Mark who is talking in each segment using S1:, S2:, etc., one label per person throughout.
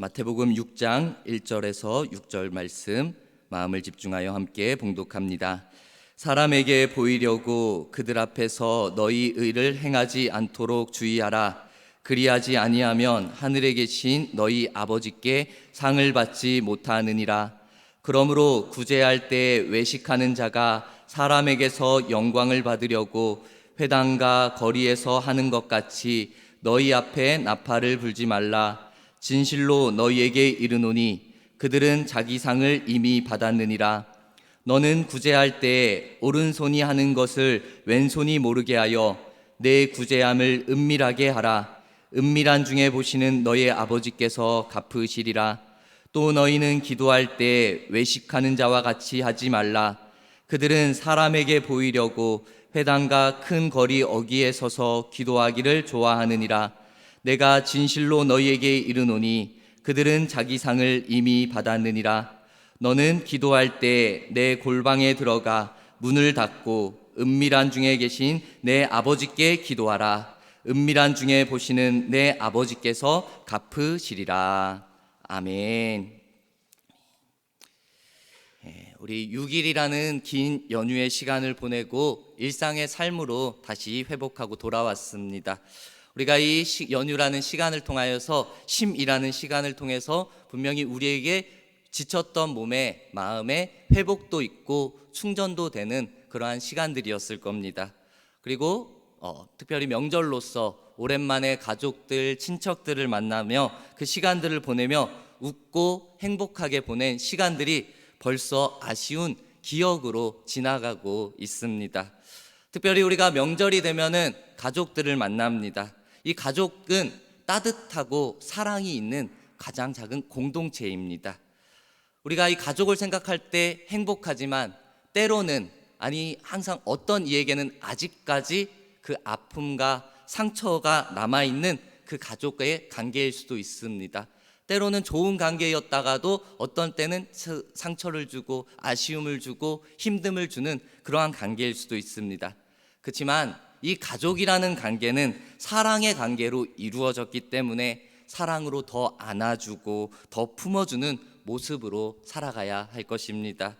S1: 마태복음 6장 1절에서 6절 말씀 마음을 집중하여 함께 봉독합니다. 사람에게 보이려고 그들 앞에서 너희 의를 행하지 않도록 주의하라. 그리하지 아니하면 하늘에 계신 너희 아버지께 상을 받지 못하느니라. 그러므로 구제할 때 외식하는 자가 사람에게서 영광을 받으려고 회당과 거리에서 하는 것 같이 너희 앞에 나팔을 불지 말라. 진실로 너희에게 이르노니 그들은 자기 상을 이미 받았느니라. 너는 구제할 때 오른손이 하는 것을 왼손이 모르게 하여 내 구제함을 은밀하게 하라. 은밀한 중에 보시는 너희 아버지께서 갚으시리라. 또 너희는 기도할 때 외식하는 자와 같이 하지 말라. 그들은 사람에게 보이려고 회당과 큰 거리 어귀에 서서 기도하기를 좋아하느니라. 내가 진실로 너희에게 이르노니 그들은 자기 상을 이미 받았느니라. 너는 기도할 때 내 골방에 들어가 문을 닫고 은밀한 중에 계신 내 아버지께 기도하라. 은밀한 중에 보시는 내 아버지께서 갚으시리라. 아멘. 우리 6일이라는 긴 연휴의 시간을 보내고 일상의 삶으로 다시 회복하고 돌아왔습니다. 우리가 이 연휴라는 시간을 통하여서 쉼이라는 시간을 통해서 분명히 우리에게 지쳤던 몸에 마음에 회복도 있고 충전도 되는 그러한 시간들이었을 겁니다. 그리고 특별히 명절로서 오랜만에 가족들, 친척들을 만나며 그 시간들을 보내며 웃고 행복하게 보낸 시간들이 벌써 아쉬운 기억으로 지나가고 있습니다. 특별히 우리가 명절이 되면은 가족들을 만납니다. 이 가족은 따뜻하고 사랑이 있는 가장 작은 공동체입니다. 우리가 이 가족을 생각할 때 행복하지만 때로는 항상 어떤 이에게는 아직까지 그 아픔과 상처가 남아있는 그 가족과의 관계일 수도 있습니다. 때로는 좋은 관계였다가도 어떤 때는 상처를 주고 아쉬움을 주고 힘듦을 주는 그러한 관계일 수도 있습니다. 그렇지만 이 가족이라는 관계는 사랑의 관계로 이루어졌기 때문에 사랑으로 더 안아주고 더 품어주는 모습으로 살아가야 할 것입니다.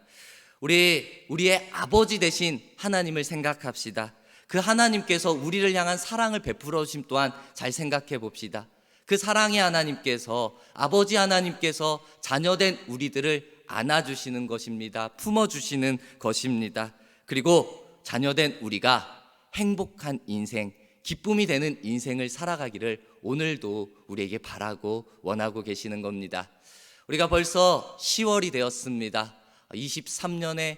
S1: 우리의 아버지 되신 하나님을 생각합시다. 그 하나님께서 우리를 향한 사랑을 베풀어 주심 또한 잘 생각해 봅시다. 그 사랑의 하나님께서, 아버지 하나님께서 자녀된 우리들을 안아주시는 것입니다. 품어주시는 것입니다. 그리고 자녀된 우리가 행복한 인생, 기쁨이 되는 인생을 살아가기를 오늘도 우리에게 바라고 원하고 계시는 겁니다. 우리가 벌써 10월이 되었습니다. 23년에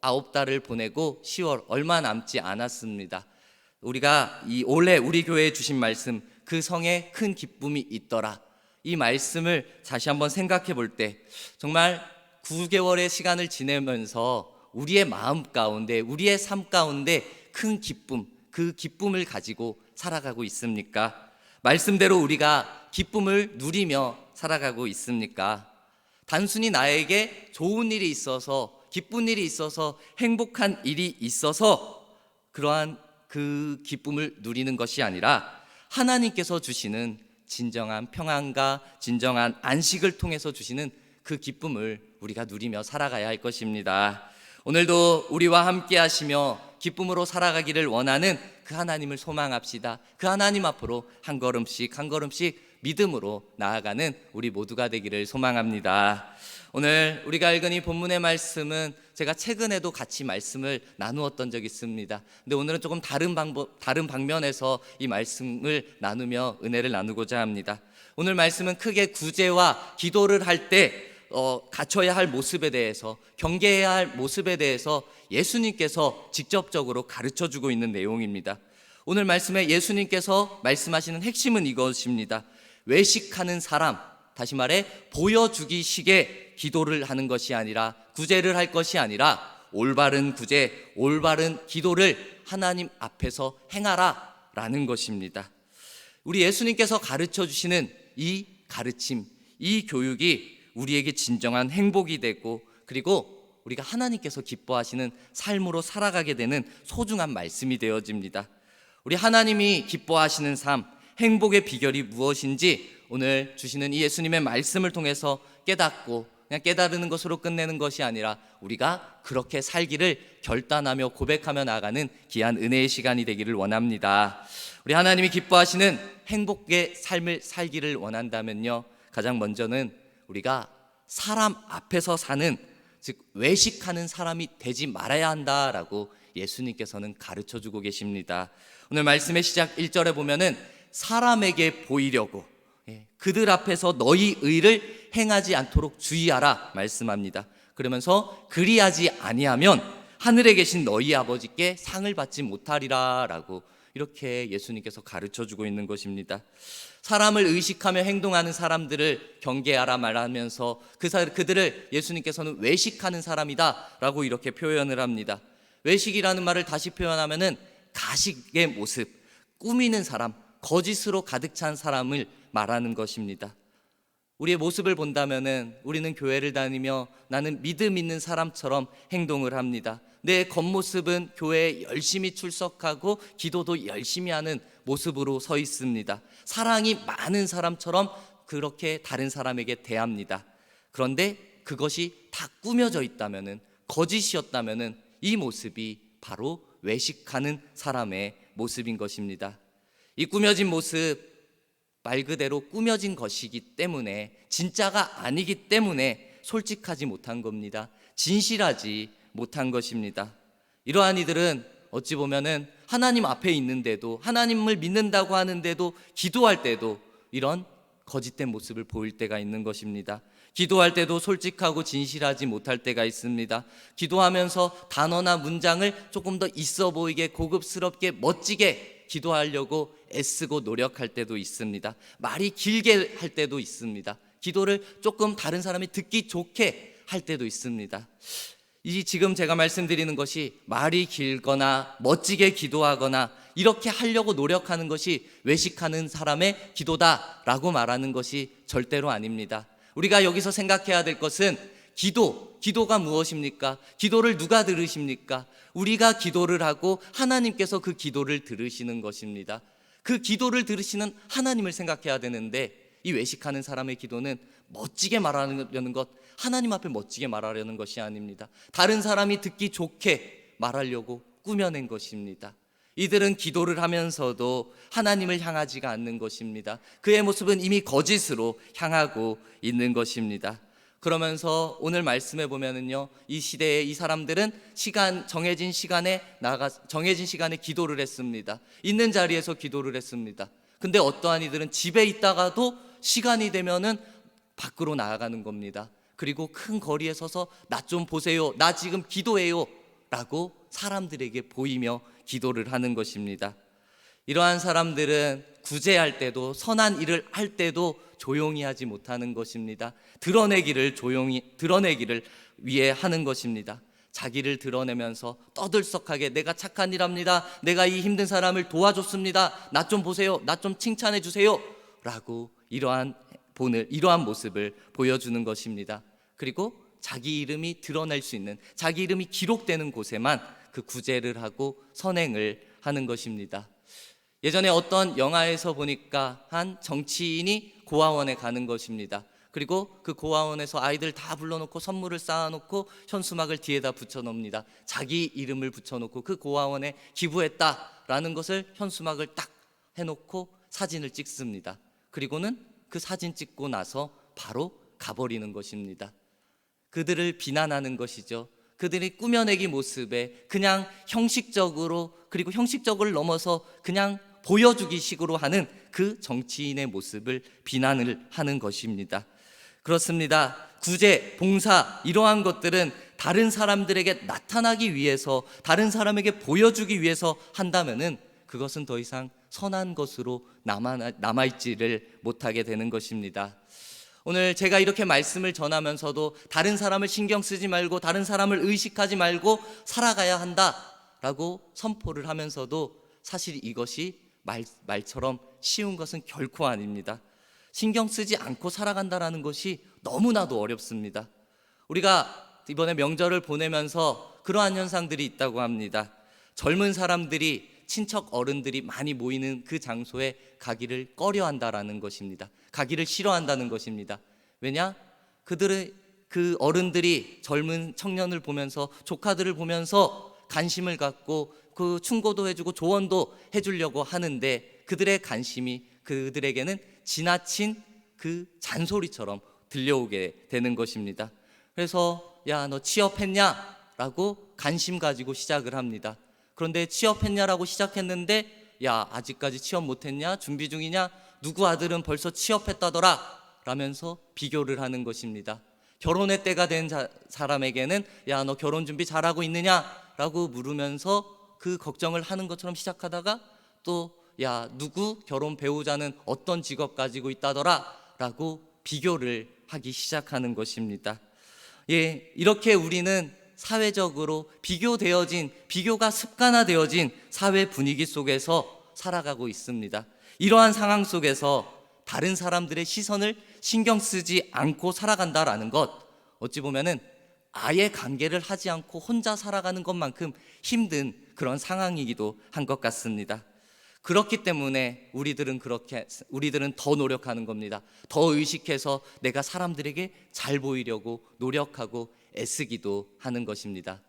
S1: 9달을 보내고 10월 얼마 남지 않았습니다. 우리가 올해 우리 교회에 주신 말씀, 그 성에 큰 기쁨이 있더라, 이 말씀을 다시 한번 생각해 볼 때 정말 9개월의 시간을 지내면서 우리의 마음 가운데, 우리의 삶 가운데 큰 기쁨, 그 기쁨을 가지고 살아가고 있습니까? 말씀대로 우리가 기쁨을 누리며 살아가고 있습니까? 단순히 나에게 좋은 일이 있어서, 기쁜 일이 있어서, 행복한 일이 있어서 그러한 그 기쁨을 누리는 것이 아니라 하나님께서 주시는 진정한 평안과 진정한 안식을 통해서 주시는 그 기쁨을 우리가 누리며 살아가야 할 것입니다. 오늘도 우리와 함께 하시며 기쁨으로 살아가기를 원하는 그 하나님을 소망합시다. 그 하나님 앞으로 한 걸음씩 한 걸음씩 믿음으로 나아가는 우리 모두가 되기를 소망합니다. 오늘 우리가 읽은 이 본문의 말씀은 제가 최근에도 같이 말씀을 나누었던 적이 있습니다. 근데 오늘은 조금 다른 방면에서 이 말씀을 나누며 은혜를 나누고자 합니다. 오늘 말씀은 크게 구제와 기도를 할 때 갖춰야 할 모습에 대해서, 경계해야 할 모습에 대해서 예수님께서 직접적으로 가르쳐주고 있는 내용입니다. 오늘 말씀에 예수님께서 말씀하시는 핵심은 이것입니다. 외식하는 사람, 다시 말해 보여주기식의 기도를 하는 것이 아니라, 구제를 할 것이 아니라 올바른 구제, 올바른 기도를 하나님 앞에서 행하라 라는 것입니다. 우리 예수님께서 가르쳐 주시는 이 가르침, 이 교육이 우리에게 진정한 행복이 되고, 그리고 우리가 하나님께서 기뻐하시는 삶으로 살아가게 되는 소중한 말씀이 되어집니다. 우리 하나님이 기뻐하시는 삶, 행복의 비결이 무엇인지 오늘 주시는 이 예수님의 말씀을 통해서 깨닫고 그냥 깨달은 것으로 끝내는 것이 아니라 우리가 그렇게 살기를 결단하며 고백하며 나아가는 귀한 은혜의 시간이 되기를 원합니다. 우리 하나님이 기뻐하시는 행복의 삶을 살기를 원한다면요, 가장 먼저는 우리가 사람 앞에서 사는, 즉 외식하는 사람이 되지 말아야 한다라고 예수님께서는 가르쳐주고 계십니다. 오늘 말씀의 시작 1절에 보면은 사람에게 보이려고 그들 앞에서 너희 의를 행하지 않도록 주의하라 말씀합니다. 그러면서 그리하지 아니하면 하늘에 계신 너희 아버지께 상을 받지 못하리라 라고 이렇게 예수님께서 가르쳐주고 있는 것입니다. 사람을 의식하며 행동하는 사람들을 경계하라 말하면서 그들을 예수님께서는 외식하는 사람이다 라고 이렇게 표현을 합니다. 외식이라는 말을 다시 표현하면은 가식의 모습, 꾸미는 사람, 거짓으로 가득 찬 사람을 말하는 것입니다. 우리의 모습을 본다면은 우리는 교회를 다니며 나는 믿음 있는 사람처럼 행동을 합니다. 내 겉모습은 교회에 열심히 출석하고 기도도 열심히 하는 모습으로 서 있습니다. 사랑이 많은 사람처럼 그렇게 다른 사람에게 대합니다. 그런데 그것이 다 꾸며져 있다면은, 거짓이었다면은 이 모습이 바로 외식하는 사람의 모습인 것입니다. 이 꾸며진 모습, 말 그대로 꾸며진 것이기 때문에, 진짜가 아니기 때문에 솔직하지 못한 겁니다. 진실하지 못한 것입니다. 이러한 이들은 어찌 보면은 하나님 앞에 있는데도, 하나님을 믿는다고 하는데도, 기도할 때도 이런 거짓된 모습을 보일 때가 있는 것입니다. 기도할 때도 솔직하고 진실하지 못할 때가 있습니다. 기도하면서 단어나 문장을 조금 더 있어 보이게, 고급스럽게, 멋지게 기도하려고 애쓰고 노력할 때도 있습니다. 말이 길게 할 때도 있습니다. 기도를 조금 다른 사람이 듣기 좋게 할 때도 있습니다. 이 지금 제가 말씀드리는 것이 말이 길거나 멋지게 기도하거나 이렇게 하려고 노력하는 것이 외식하는 사람의 기도다라고 말하는 것이 절대로 아닙니다. 우리가 여기서 생각해야 될 것은 기도가 무엇입니까? 기도를 누가 들으십니까? 우리가 기도를 하고 하나님께서 그 기도를 들으시는 것입니다. 그 기도를 들으시는 하나님을 생각해야 되는데, 이 외식하는 사람의 기도는 멋지게 말하려는 것, 하나님 앞에 멋지게 말하려는 것이 아닙니다. 다른 사람이 듣기 좋게 말하려고 꾸며낸 것입니다. 이들은 기도를 하면서도 하나님을 향하지가 않는 것입니다. 그의 모습은 이미 거짓으로 향하고 있는 것입니다. 그러면서 오늘 말씀해 보면은요, 이 시대에 이 사람들은 정해진 시간에 기도를 했습니다. 있는 자리에서 기도를 했습니다. 근데 어떠한 이들은 집에 있다가도 시간이 되면은 밖으로 나아가는 겁니다. 그리고 큰 거리에 서서 나 좀 보세요, 나 지금 기도해요 라고 사람들에게 보이며 기도를 하는 것입니다. 이러한 사람들은 구제할 때도, 선한 일을 할 때도 조용히 하지 못하는 것입니다. 드러내기를 위해 하는 것입니다. 자기를 드러내면서 떠들썩하게 내가 착한 일 합니다, 내가 이 힘든 사람을 도와줬습니다, 나 좀 보세요, 나 좀 칭찬해 주세요 라고 이러한 모습을 보여주는 것입니다. 그리고 자기 이름이 드러날 수 있는, 자기 이름이 기록되는 곳에만 그 구제를 하고 선행을 하는 것입니다. 예전에 어떤 영화에서 보니까 한 정치인이 고아원에 가는 것입니다. 그리고 그 고아원에서 아이들 다 불러놓고 선물을 쌓아놓고 현수막을 뒤에다 붙여놓습니다. 자기 이름을 붙여놓고 그 고아원에 기부했다라는 것을 현수막을 딱 해놓고 사진을 찍습니다. 그리고는 그 사진 찍고 나서 바로 가버리는 것입니다. 그들을 비난하는 것이죠. 그들이 꾸며내기 모습에 그냥 형식적으로, 그리고 형식적을 넘어서 그냥 보여주기 식으로 하는 그 정치인의 모습을 비난을 하는 것입니다. 그렇습니다. 구제, 봉사, 이러한 것들은 다른 사람들에게 나타나기 위해서, 다른 사람에게 보여주기 위해서 한다면은 그것은 더 이상 선한 것으로 남아있지를 못하게 되는 것입니다. 오늘 제가 이렇게 말씀을 전하면서도 다른 사람을 신경 쓰지 말고, 다른 사람을 의식하지 말고 살아가야 한다라고 선포를 하면서도 사실 이것이 말처럼 쉬운 것은 결코 아닙니다. 신경 쓰지 않고 살아간다라는 것이 너무나도 어렵습니다. 우리가 이번에 명절을 보내면서 그러한 현상들이 있다고 합니다. 젊은 사람들이 친척 어른들이 많이 모이는 그 장소에 가기를 꺼려한다라는 것입니다. 가기를 싫어한다는 것입니다. 왜냐? 그들의 그 어른들이 젊은 청년을 보면서, 조카들을 보면서 관심을 갖고 그 충고도 해주고 조언도 해주려고 하는데, 그들의 관심이 그들에게는 지나친 그 잔소리처럼 들려오게 되는 것입니다. 그래서 야, 너 취업했냐? 라고 관심 가지고 시작을 합니다. 그런데 취업했냐라고 시작했는데, 야, 아직까지 취업 못했냐? 준비 중이냐? 누구 아들은 벌써 취업했다더라 라면서 비교를 하는 것입니다. 결혼의 때가 된 사람에게는 야, 너 결혼 준비 잘하고 있느냐? 라고 물으면서 그 걱정을 하는 것처럼 시작하다가 또 야, 누구 결혼 배우자는 어떤 직업 가지고 있다더라 라고 비교를 하기 시작하는 것입니다. 예, 이렇게 우리는 사회적으로 비교가 습관화되어진 사회 분위기 속에서 살아가고 있습니다. 이러한 상황 속에서 다른 사람들의 시선을 신경 쓰지 않고 살아간다라는 것, 어찌 보면은 아예 관계를 하지 않고 혼자 살아가는 것만큼 힘든 그런 상황이기도 한 것 같습니다. 그렇기 때문에 우리들은 더 노력하는 겁니다. 더 의식해서 내가 사람들에게 잘 보이려고 노력하고 애쓰기도 하는 것입니다.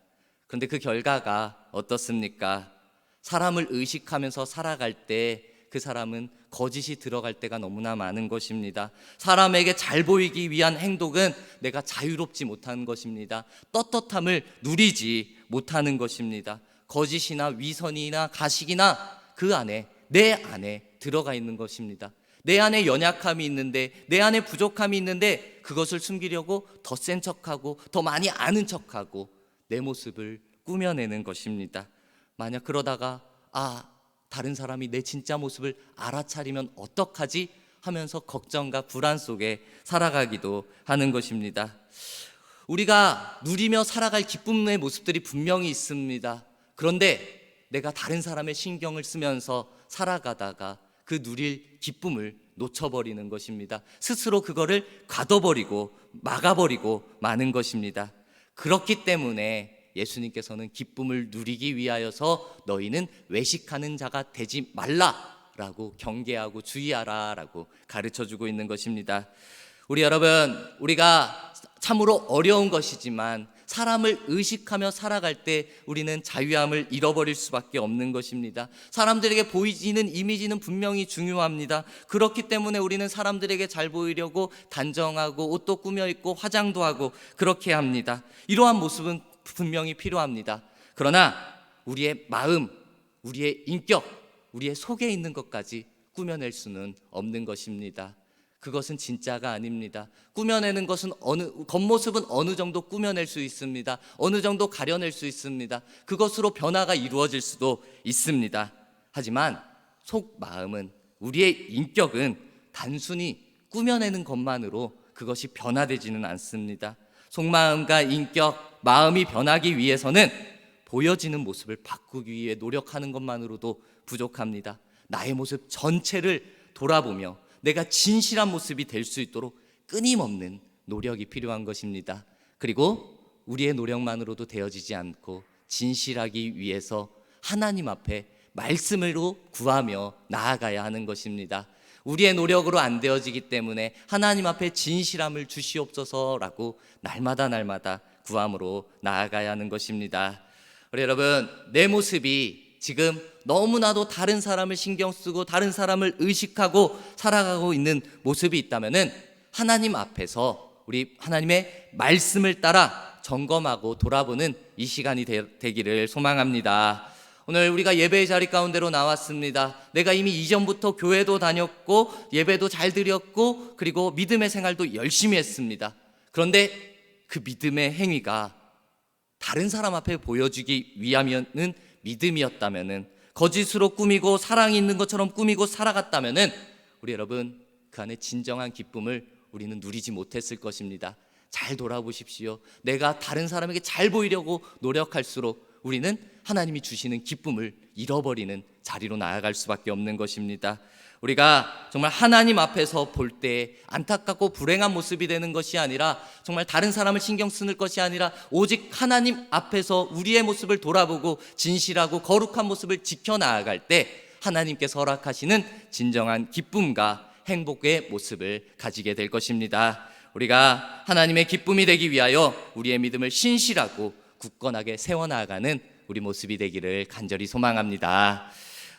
S1: 그런데 그 결과가 어떻습니까? 사람을 의식하면서 살아갈 때 그 사람은 거짓이 들어갈 때가 너무나 많은 것입니다. 사람에게 잘 보이기 위한 행동은 내가 자유롭지 못하는 것입니다. 떳떳함을 누리지 못하는 것입니다. 거짓이나 위선이나 가식이나 그 안에, 내 안에 들어가 있는 것입니다. 내 안에 연약함이 있는데, 내 안에 부족함이 있는데, 그것을 숨기려고 더 센 척하고 더 많이 아는 척하고 내 모습을 꾸며내는 것입니다. 만약 그러다가 다른 사람이 내 진짜 모습을 알아차리면 어떡하지? 하면서 걱정과 불안 속에 살아가기도 하는 것입니다. 우리가 누리며 살아갈 기쁨의 모습들이 분명히 있습니다. 그런데 내가 다른 사람의 신경을 쓰면서 살아가다가 그 누릴 기쁨을 놓쳐버리는 것입니다. 스스로 그거를 가둬버리고 막아버리고 마는 것입니다. 그렇기 때문에 예수님께서는 기쁨을 누리기 위하여서 너희는 외식하는 자가 되지 말라라고 경계하고 주의하라 라고 가르쳐주고 있는 것입니다. 우리 여러분, 우리가 참으로 어려운 것이지만 사람을 의식하며 살아갈 때 우리는 자유함을 잃어버릴 수밖에 없는 것입니다. 사람들에게 보이지는 이미지는 분명히 중요합니다. 그렇기 때문에 우리는 사람들에게 잘 보이려고 단정하고 옷도 꾸며 입고 화장도 하고 그렇게 합니다. 이러한 모습은 분명히 필요합니다. 그러나 우리의 마음, 우리의 인격, 우리의 속에 있는 것까지 꾸며낼 수는 없는 것입니다. 그것은 진짜가 아닙니다. 꾸며내는 것은 겉모습은 어느 정도 꾸며낼 수 있습니다. 어느 정도 가려낼 수 있습니다. 그것으로 변화가 이루어질 수도 있습니다. 하지만 속 마음은, 우리의 인격은 단순히 꾸며내는 것만으로 그것이 변화되지는 않습니다. 속마음과 인격, 마음이 변하기 위해서는 보여지는 모습을 바꾸기 위해 노력하는 것만으로도 부족합니다. 나의 모습 전체를 돌아보며 내가 진실한 모습이 될 수 있도록 끊임없는 노력이 필요한 것입니다. 그리고 우리의 노력만으로도 되어지지 않고 진실하기 위해서 하나님 앞에 말씀으로 구하며 나아가야 하는 것입니다. 우리의 노력으로 안 되어지기 때문에 하나님 앞에 진실함을 주시옵소서라고 날마다 구함으로 나아가야 하는 것입니다. 우리 여러분, 내 모습이 지금 너무나도 다른 사람을 신경 쓰고 다른 사람을 의식하고 살아가고 있는 모습이 있다면은 하나님 앞에서 우리 하나님의 말씀을 따라 점검하고 돌아보는 이 시간이 되기를 소망합니다. 오늘 우리가 예배의 자리 가운데로 나왔습니다. 내가 이미 이전부터 교회도 다녔고 예배도 잘 드렸고 그리고 믿음의 생활도 열심히 했습니다. 그런데 그 믿음의 행위가 다른 사람 앞에 보여주기 위함은 믿음이었다면은, 거짓으로 꾸미고 사랑이 있는 것처럼 꾸미고 살아갔다면은 우리 여러분, 그 안에 진정한 기쁨을 우리는 누리지 못했을 것입니다. 잘 돌아보십시오. 내가 다른 사람에게 잘 보이려고 노력할수록 우리는 하나님이 주시는 기쁨을 잃어버리는 자리로 나아갈 수밖에 없는 것입니다. 우리가 정말 하나님 앞에서 볼 때 안타깝고 불행한 모습이 되는 것이 아니라 정말 다른 사람을 신경 쓰는 것이 아니라 오직 하나님 앞에서 우리의 모습을 돌아보고 진실하고 거룩한 모습을 지켜나아갈 때 하나님께서 허락하시는 진정한 기쁨과 행복의 모습을 가지게 될 것입니다. 우리가 하나님의 기쁨이 되기 위하여 우리의 믿음을 신실하고 굳건하게 세워나가는 우리 모습이 되기를 간절히 소망합니다.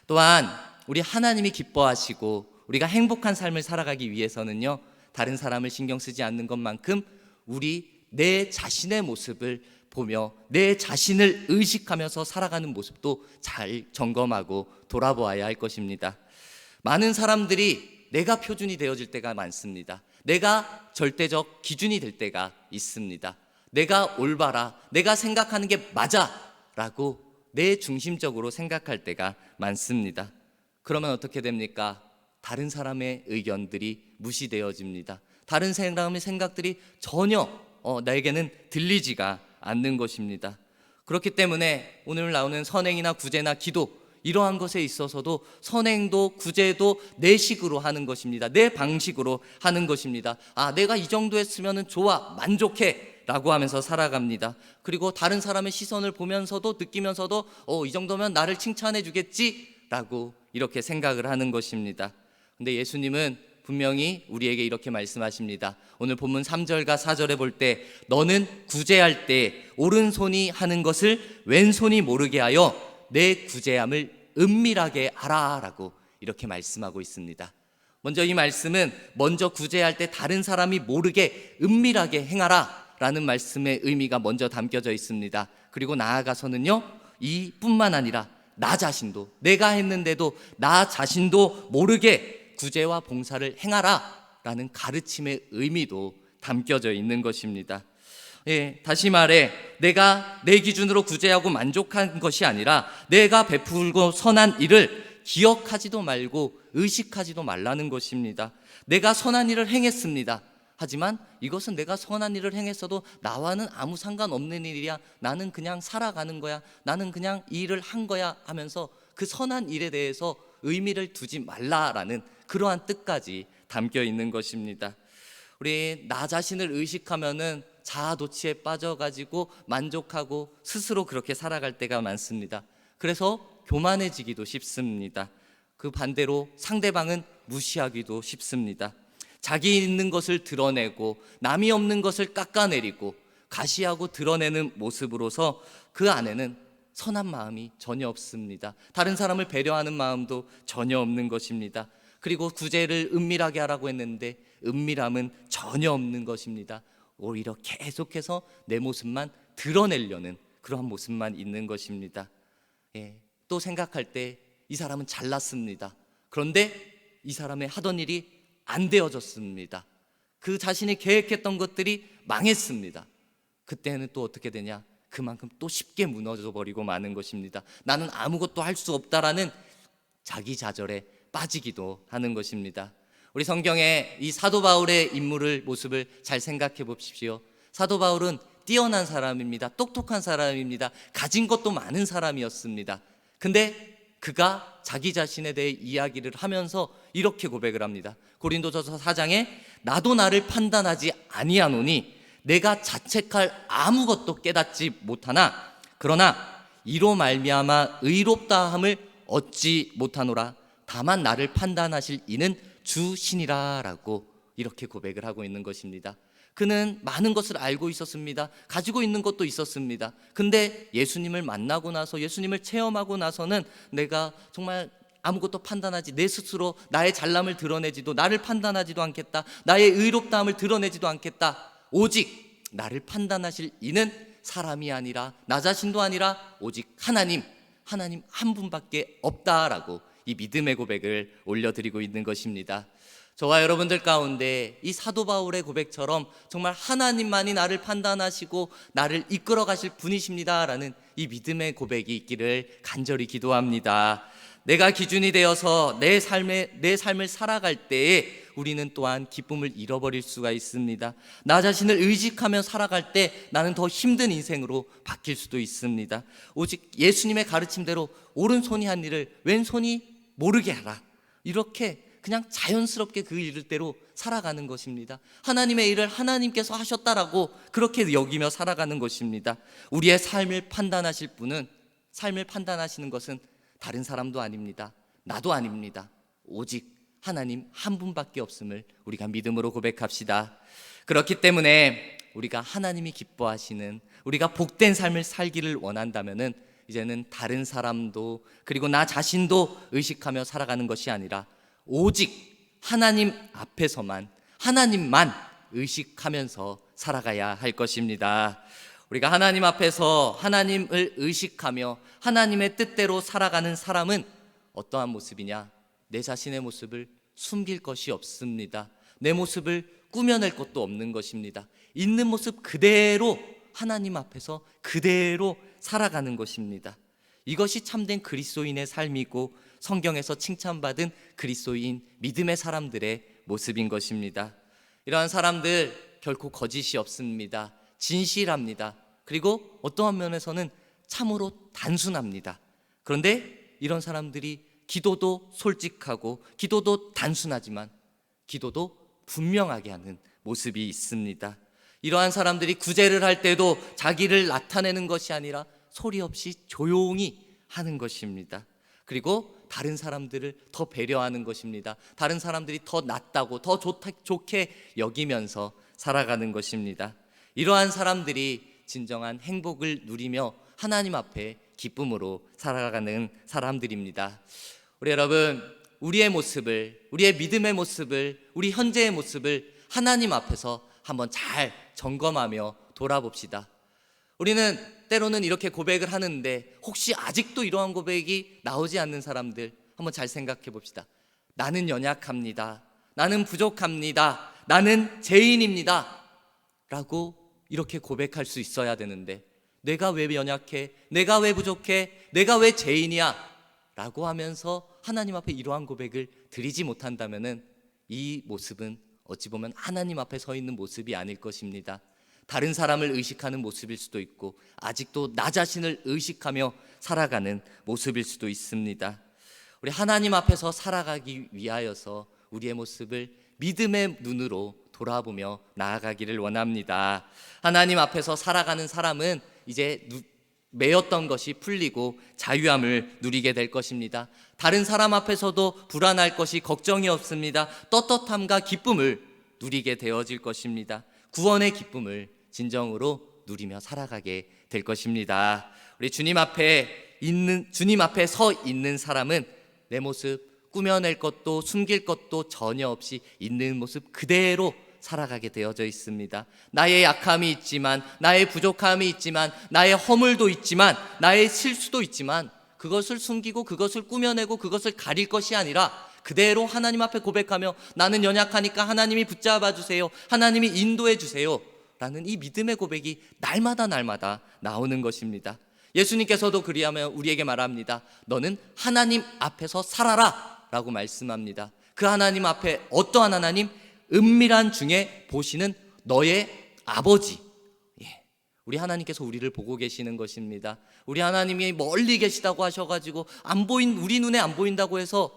S1: 또한 우리 하나님이 기뻐하시고 우리가 행복한 삶을 살아가기 위해서는요, 다른 사람을 신경 쓰지 않는 것만큼 우리 내 자신의 모습을 보며 내 자신을 의식하면서 살아가는 모습도 잘 점검하고 돌아보아야 할 것입니다. 많은 사람들이 내가 표준이 되어질 때가 많습니다. 내가 절대적 기준이 될 때가 있습니다. 내가 올바라, 내가 생각하는 게 맞아 라고 내 중심적으로 생각할 때가 많습니다. 그러면 어떻게 됩니까? 다른 사람의 의견들이 무시되어집니다. 다른 사람의 생각들이 전혀 나에게는 들리지가 않는 것입니다. 그렇기 때문에 오늘 나오는 선행이나 구제나 기도, 이러한 것에 있어서도 선행도 구제도 내 식으로 하는 것입니다. 내 방식으로 하는 것입니다. 내가 이 정도 했으면 좋아, 만족해 라고 하면서 살아갑니다. 그리고 다른 사람의 시선을 보면서도 느끼면서도 이 정도면 나를 칭찬해 주겠지 라고 이렇게 생각을 하는 것입니다. 근데 예수님은 분명히 우리에게 이렇게 말씀하십니다. 오늘 본문 3절과 4절에 볼 때 너는 구제할 때 오른손이 하는 것을 왼손이 모르게 하여 내 구제함을 은밀하게 하라 라고 이렇게 말씀하고 있습니다. 먼저 이 말씀은 먼저 구제할 때 다른 사람이 모르게 은밀하게 행하라 라는 말씀의 의미가 먼저 담겨져 있습니다. 그리고 나아가서는요, 이뿐만 아니라 나 자신도, 내가 했는데도 나 자신도 모르게 구제와 봉사를 행하라 라는 가르침의 의미도 담겨져 있는 것입니다. 다시 말해 내가 내 기준으로 구제하고 만족한 것이 아니라 내가 베풀고 선한 일을 기억하지도 말고 의식하지도 말라는 것입니다. 내가 선한 일을 행했습니다. 하지만 이것은 내가 선한 일을 행했어도 나와는 아무 상관없는 일이야, 나는 그냥 살아가는 거야, 나는 그냥 이 일을 한 거야 하면서 그 선한 일에 대해서 의미를 두지 말라라는 그러한 뜻까지 담겨 있는 것입니다. 우리 나 자신을 의식하면은 자아도취에 빠져가지고 만족하고 스스로 그렇게 살아갈 때가 많습니다. 그래서 교만해지기도 쉽습니다. 그 반대로 상대방은 무시하기도 쉽습니다. 자기 있는 것을 드러내고 남이 없는 것을 깎아내리고 가시하고 드러내는 모습으로서 그 안에는 선한 마음이 전혀 없습니다. 다른 사람을 배려하는 마음도 전혀 없는 것입니다. 그리고 구제를 은밀하게 하라고 했는데 은밀함은 전혀 없는 것입니다. 오히려 계속해서 내 모습만 드러내려는 그러한 모습만 있는 것입니다. 또 생각할 때 이 사람은 잘났습니다. 그런데 이 사람의 하던 일이 안 되어졌습니다. 그 자신이 계획했던 것들이 망했습니다. 그때는 또 어떻게 되냐? 그만큼 또 쉽게 무너져 버리고 마는 것입니다. 나는 아무것도 할 수 없다라는 자기 좌절에 빠지기도 하는 것입니다. 우리 성경에 이 사도 바울의 인물을 모습을 잘 생각해 보십시오. 사도 바울은 뛰어난 사람입니다. 똑똑한 사람입니다. 가진 것도 많은 사람이었습니다. 근데 그가 자기 자신에 대해 이야기를 하면서 이렇게 고백을 합니다. 고린도전서 4장에 나도 나를 판단하지 아니하노니 내가 자책할 아무것도 깨닫지 못하나 그러나 이로 말미암아 의롭다함을 얻지 못하노라. 다만 나를 판단하실 이는 주시니라 라고 이렇게 고백을 하고 있는 것입니다. 그는 많은 것을 알고 있었습니다. 가지고 있는 것도 있었습니다. 근데 예수님을 만나고 나서 예수님을 체험하고 나서는 내가 정말 아무것도 판단하지, 내 스스로 나의 잘남을 드러내지도 나를 판단하지도 않겠다. 나의 의롭다함을 드러내지도 않겠다. 오직 나를 판단하실 이는 사람이 아니라 나 자신도 아니라 오직 하나님 한 분밖에 없다라고 이 믿음의 고백을 올려드리고 있는 것입니다. 저와 여러분들 가운데 이 사도 바울의 고백처럼 정말 하나님만이 나를 판단하시고 나를 이끌어 가실 분이십니다라는 이 믿음의 고백이 있기를 간절히 기도합니다. 내가 기준이 되어서 내 삶을 살아갈 때에 우리는 또한 기쁨을 잃어버릴 수가 있습니다. 나 자신을 의식하며 살아갈 때 나는 더 힘든 인생으로 바뀔 수도 있습니다. 오직 예수님의 가르침대로 오른손이 한 일을 왼손이 모르게 하라. 이렇게 그냥 자연스럽게 그 일대로 살아가는 것입니다. 하나님의 일을 하나님께서 하셨다라고 그렇게 여기며 살아가는 것입니다. 우리의 삶을 판단하실 분은, 삶을 판단하시는 것은 다른 사람도 아닙니다. 나도 아닙니다. 오직 하나님 한 분밖에 없음을 우리가 믿음으로 고백합시다. 그렇기 때문에 우리가 하나님이 기뻐하시는, 우리가 복된 삶을 살기를 원한다면은 이제는 다른 사람도 그리고 나 자신도 의식하며 살아가는 것이 아니라 오직 하나님 앞에서만, 하나님만 의식하면서 살아가야 할 것입니다. 우리가 하나님 앞에서 하나님을 의식하며 하나님의 뜻대로 살아가는 사람은 어떠한 모습이냐? 내 자신의 모습을 숨길 것이 없습니다. 내 모습을 꾸며낼 것도 없는 것입니다. 있는 모습 그대로 하나님 앞에서 그대로 살아가는 것입니다. 이것이 참된 그리스도인의 삶이고 성경에서 칭찬받은 그리스도인 믿음의 사람들의 모습인 것입니다. 이러한 사람들 결코 거짓이 없습니다. 진실합니다. 그리고 어떠한 면에서는 참으로 단순합니다. 그런데 이런 사람들이 기도도 솔직하고 기도도 단순하지만 기도도 분명하게 하는 모습이 있습니다. 이러한 사람들이 구제를 할 때도 자기를 나타내는 것이 아니라 소리 없이 조용히 하는 것입니다. 그리고 다른 사람들을 더 배려하는 것입니다. 다른 사람들이 더 낫다고 더 좋게 여기면서 살아가는 것입니다. 이러한 사람들이 진정한 행복을 누리며 하나님 앞에 기쁨으로 살아가는 사람들입니다. 우리 여러분, 우리의 모습을, 우리의 믿음의 모습을, 우리 현재의 모습을 하나님 앞에서 한번 잘 점검하며 돌아봅시다. 우리는 때로는 이렇게 고백을 하는데 혹시 아직도 이러한 고백이 나오지 않는 사람들 한번 잘 생각해 봅시다. 나는 연약합니다. 나는 부족합니다. 나는 죄인입니다. 라고 이렇게 고백할 수 있어야 되는데 내가 왜 연약해? 내가 왜 부족해? 내가 왜 죄인이야? 라고 하면서 하나님 앞에 이러한 고백을 드리지 못한다면은 이 모습은 어찌 보면 하나님 앞에 서 있는 모습이 아닐 것입니다. 다른 사람을 의식하는 모습일 수도 있고 아직도 나 자신을 의식하며 살아가는 모습일 수도 있습니다. 우리 하나님 앞에서 살아가기 위하여서 우리의 모습을 믿음의 눈으로 돌아보며 나아가기를 원합니다. 하나님 앞에서 살아가는 사람은 이제 매였던 것이 풀리고 자유함을 누리게 될 것입니다. 다른 사람 앞에서도 불안할 것이 걱정이 없습니다. 떳떳함과 기쁨을 누리게 되어질 것입니다. 구원의 기쁨을 진정으로 누리며 살아가게 될 것입니다. 우리 주님 앞에 서 있는 사람은 내 모습 꾸며낼 것도 숨길 것도 전혀 없이 있는 모습 그대로 살아가게 되어져 있습니다. 나의 약함이 있지만, 나의 부족함이 있지만, 나의 허물도 있지만, 나의 실수도 있지만 그것을 숨기고 그것을 꾸며내고 그것을 가릴 것이 아니라 그대로 하나님 앞에 고백하며 나는 연약하니까 하나님이 붙잡아 주세요, 하나님이 인도해 주세요 라는 이 믿음의 고백이 날마다 나오는 것입니다. 예수님께서도 그리하며 우리에게 말합니다. 너는 하나님 앞에서 살아라 라고 말씀합니다. 그 하나님 앞에 어떠한 하나님? 은밀한 중에 보시는 너의 아버지. 우리 하나님께서 우리를 보고 계시는 것입니다. 우리 하나님이 멀리 계시다고 하셔가지고 우리 눈에 안 보인다고 해서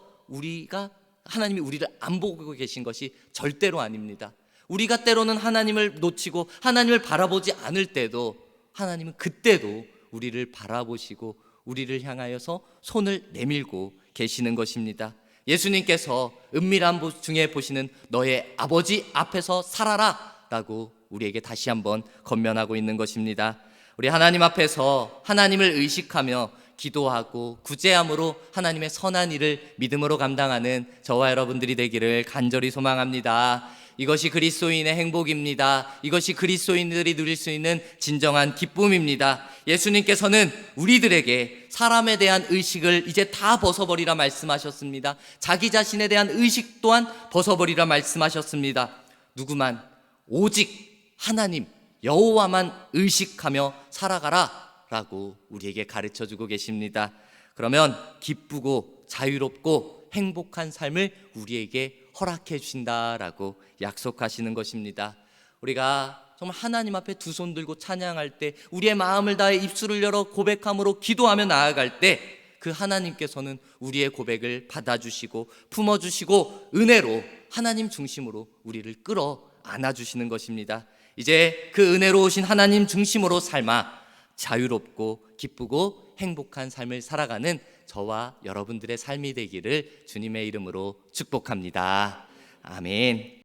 S1: 하나님이 우리를 안 보고 계신 것이 절대로 아닙니다. 우리가 때로는 하나님을 놓치고 하나님을 바라보지 않을 때도 하나님은 그때도 우리를 바라보시고 우리를 향하여서 손을 내밀고 계시는 것입니다. 예수님께서 은밀한 중에 보시는 너의 아버지 앞에서 살아라 라고 우리에게 다시 한번 권면하고 있는 것입니다. 우리 하나님 앞에서 하나님을 의식하며 기도하고 구제함으로 하나님의 선한 일을 믿음으로 감당하는 저와 여러분들이 되기를 간절히 소망합니다. 이것이 그리스도인의 행복입니다. 이것이 그리스도인들이 누릴 수 있는 진정한 기쁨입니다. 예수님께서는 우리들에게 사람에 대한 의식을 이제 다 벗어버리라 말씀하셨습니다. 자기 자신에 대한 의식 또한 벗어버리라 말씀하셨습니다. 누구만 오직 하나님 여호와만 의식하며 살아가라 라고 우리에게 가르쳐주고 계십니다. 그러면 기쁘고 자유롭고 행복한 삶을 우리에게 허락해 주신다라고 약속하시는 것입니다. 우리가 정말 하나님 앞에 두 손 들고 찬양할 때, 우리의 마음을 다해 입술을 열어 고백함으로 기도하며 나아갈 때 그 하나님께서는 우리의 고백을 받아주시고 품어주시고 은혜로 하나님 중심으로 우리를 끌어 안아주시는 것입니다. 이제 그 은혜로우신 하나님 중심으로 삶아 자유롭고 기쁘고 행복한 삶을 살아가는 저와 여러분들의 삶이 되기를 주님의 이름으로 축복합니다. 아멘.